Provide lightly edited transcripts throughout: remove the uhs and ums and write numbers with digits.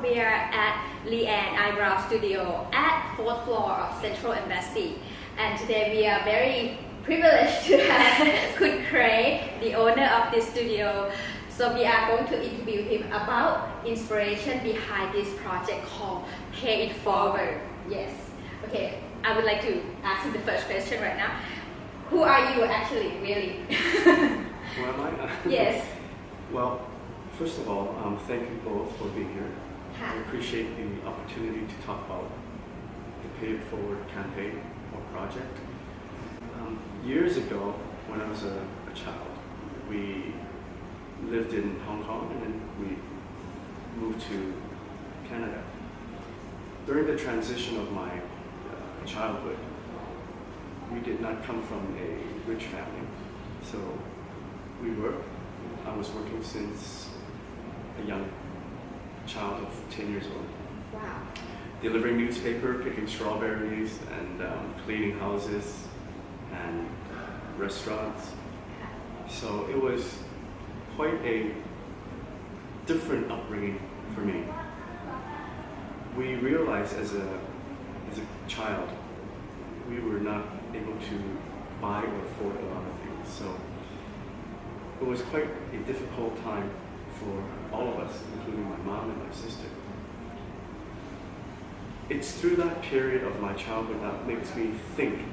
we are at Leanne Eyebrow Studio at 4th floor of Central Embassy. And today we are very privileged to have Kun Craig, the owner of this studio. So we are going to interview him about inspiration behind this project called Pay It Forward. Yes. Okay, I would like to ask you the first question right now. Who are you actually, really? Who am I? Yes. Well, first of all, thank you both for being here. Hi. I appreciate the opportunity to talk about the Pay It Forward campaign or project. Years ago, when I was a child, we lived in Hong Kong and then we moved to Canada. During the transition of my childhood, we did not come from a rich family, so I was working since a young child of 10 years old. Wow. Delivering newspaper, picking strawberries, and cleaning houses and restaurants. So it was quite a different upbringing for me. We realized as a child, we were not able to buy or afford a lot of things. So it was quite a difficult time for all of us, including my mom and my sister. It's through that period of my childhood that makes me think,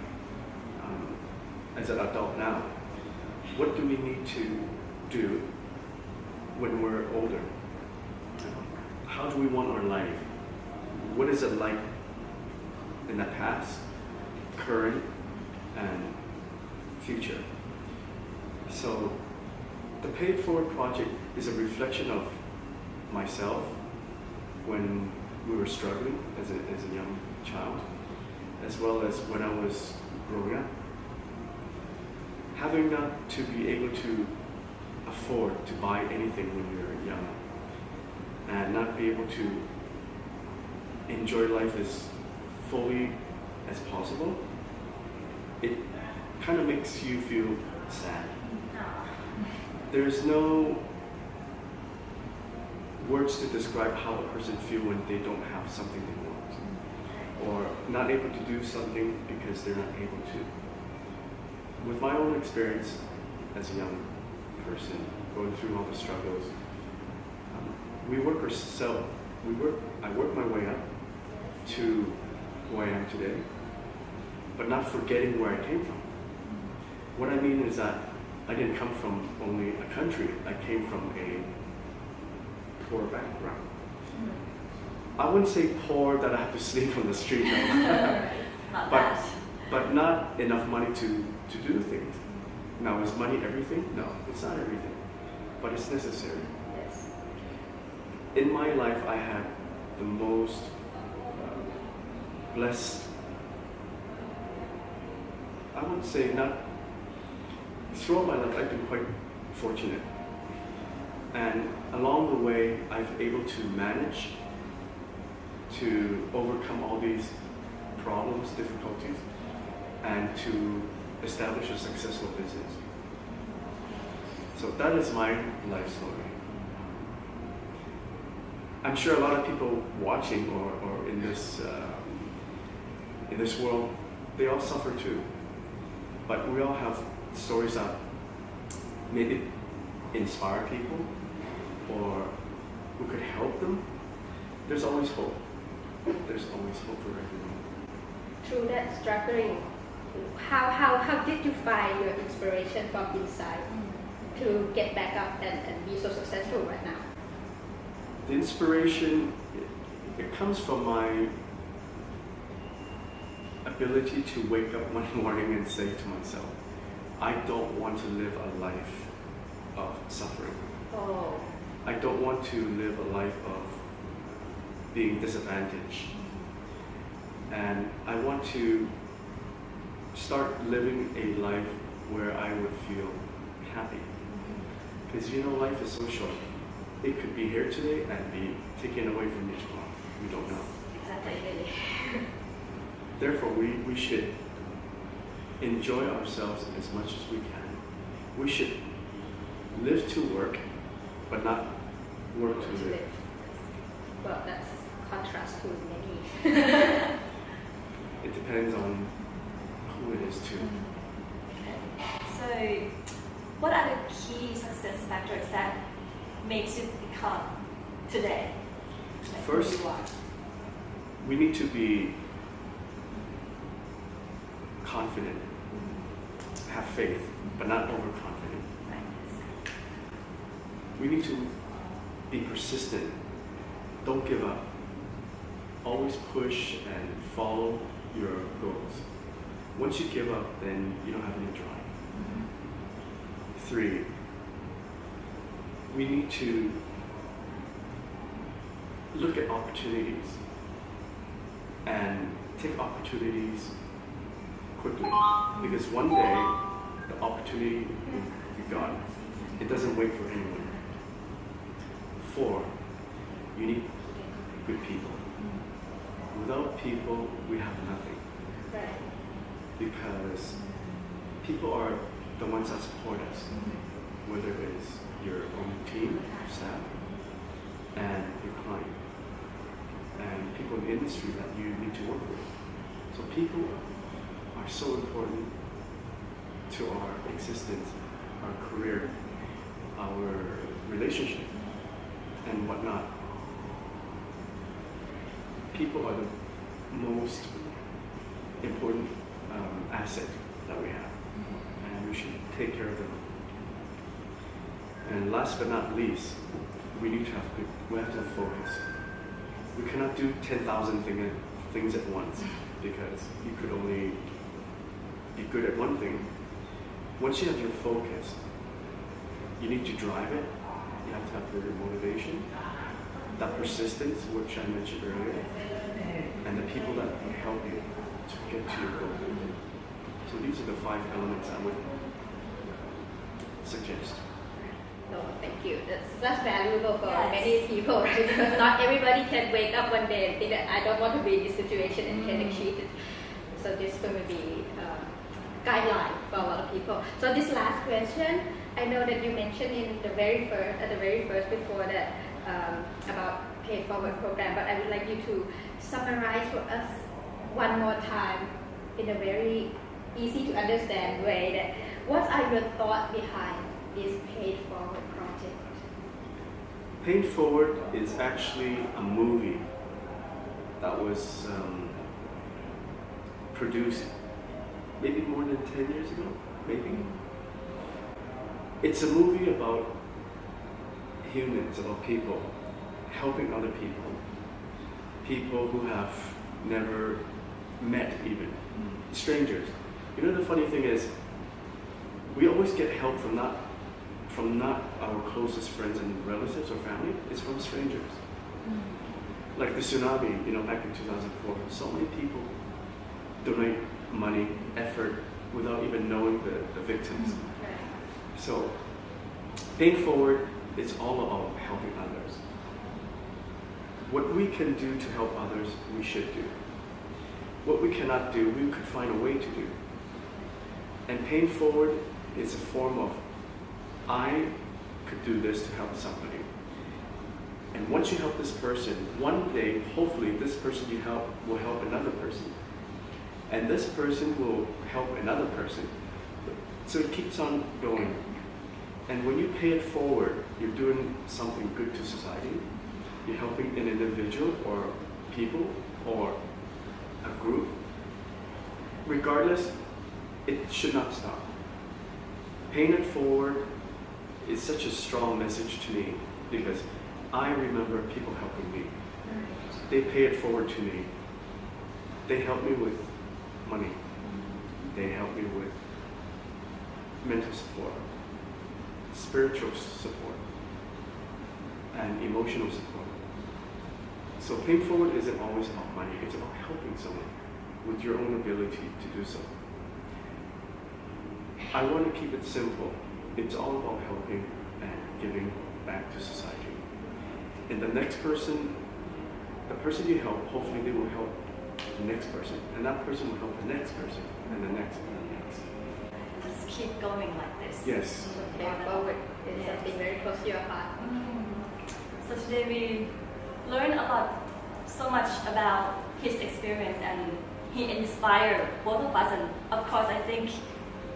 as an adult now, what do we need to do when we're older? How do we want our life? What is it like in the past, current, and future? So the Pay It Forward project is a reflection of myself when we were struggling as a young child, as well as when I was growing up. Having not to be able to afford to buy anything when you're young, and not be able to enjoy life as fully as possible, it kind of makes you feel sad. There's no words to describe how a person feels when they don't have something they want, or not able to do something because they're not able to. With my own experience as a young person, going through all the struggles, I worked my way up to who I am today, but not forgetting where I came from. What I mean is that I didn't come from only a country, I came from a poor background. I wouldn't say poor that I have to sleep on the street, no. but not enough money to do things. Now, is money everything? No, it's not everything, but it's necessary. Yes. In my life, I had the most blessed, I would say not, throughout my life I've been quite fortunate, and along the way I've able to manage to overcome all these problems, difficulties, and to establish a successful business. So that is my life story. I'm sure a lot of people watching or in this world, they all suffer too. But we all have stories that maybe inspire people or who could help them. There's always hope. There's always hope for everyone. Through that struggling, how did you find your inspiration from inside to get back up and be so successful right now? The inspiration, it comes from my ability to wake up one morning and say to myself, I don't want to live a life of suffering. Oh. I don't want to live a life of being disadvantaged. And I want to start living a life where I would feel happy. Because life is so short. It could be here today and be taken away from you tomorrow. We don't know. Exactly. Therefore, we should enjoy ourselves as much as we can. We should live to work, but not work to live. Well, that's contrast to many. It depends on who it is too. So, what are the key success factors that makes you become today? Like First, who you are? we need to be confident, have faith, but not overconfident. Right. We need to be persistent. Don't give up. Always push and follow your goals. Once you give up, then you don't have any drive. 3, we need to look at opportunities and take opportunities quickly, because one day the opportunity will be gone. It doesn't wait for anyone. 4, you need good people. Without people, we have nothing, Right. because people are the ones that support us, whether it's your own team, staff, and your client, and people in the industry that you need to work with. So people are so important to our existence, our career, our relationship, and whatnot. People are the most important asset that we have, and we should take care of them. And last but not least, we have to have focus. We cannot do 10,000 things at once, because you could only be good at one thing. Once you have your focus, you need to drive it. You have to have your motivation, that persistence, which I mentioned earlier, and the people that can help you to get to your goal. So these are the 5 elements I would suggest. No, thank you. That's valuable for Yes. many people, right? Because not everybody can wake up one day and think that I don't want to be in this situation and can achieve it. So this is going to be a guideline for a lot of people. So this last question, I know that you mentioned in the very first before that about pay forward program, but I would like you to summarize for us one more time in a very easy to understand way that what are your thoughts behind this paid forward project? Paid Forward is actually a movie that was produced maybe more than 10 years ago, maybe. It's a movie about humans, about people, helping other people who have never met even, strangers. You know, the funny thing is, we always get help from not our closest friends and relatives or family, it's from strangers. Like the tsunami, back in 2004, so many people donate money, effort, without even knowing the victims. So, Paying Forward is all about helping others. What we can do to help others, we should do. What we cannot do, we could find a way to do. And Paying Forward is a form of, I could do this to help somebody. And once you help this person, one day, hopefully, this person you help will help another person. And this person will help another person. So it keeps on going. And when you pay it forward, you're doing something good to society. You're helping an individual or people or a group. Regardless, it should not stop. Paying it forward is such a strong message to me, because I remember people helping me. They pay it forward to me. They help me with money. They help me with mental support, spiritual support, and emotional support. So Paying Forward isn't always about money, it's about helping someone with your own ability to do so. I want to keep it simple. It's all about helping and giving back to society. And the person you help, hopefully they will help the next person, and that person will help the next person, and the next, and the next. Just keep going like this. Yes. Paying forward is something very close to your heart. So today we learned a lot, so much about his experience, and he inspired both of us. And of course, I think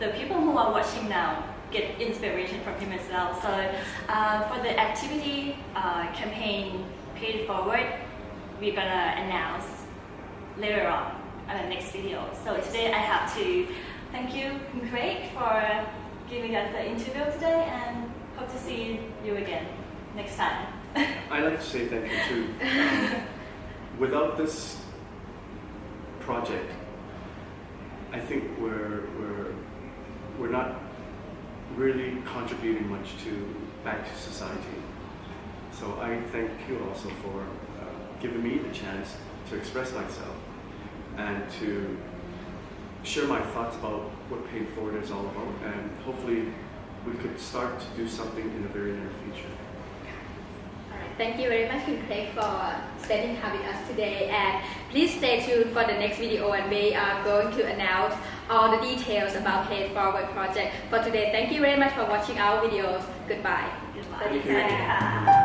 the people who are watching now get inspiration from him as well. So for the activity campaign Pay It Forward, we're gonna announce later on the next video. So today I have to thank you, Craig, for giving us the interview today, and hope to see you again next time. I'd like to say thank you too. Without this project, I think we're not really contributing much to back to society. So I thank you also for giving me the chance to express myself and to share my thoughts about what Pay It Forward is all about, and hopefully we could start to do something in the very near future. Alright, thank you very much, Craig, for spending time with us today. And please stay tuned for the next video, and we are going to announce all the details about Pay It Forward project. For today, thank you very much for watching our videos. Goodbye. Goodbye. Thank you. สวัสดีค่ะ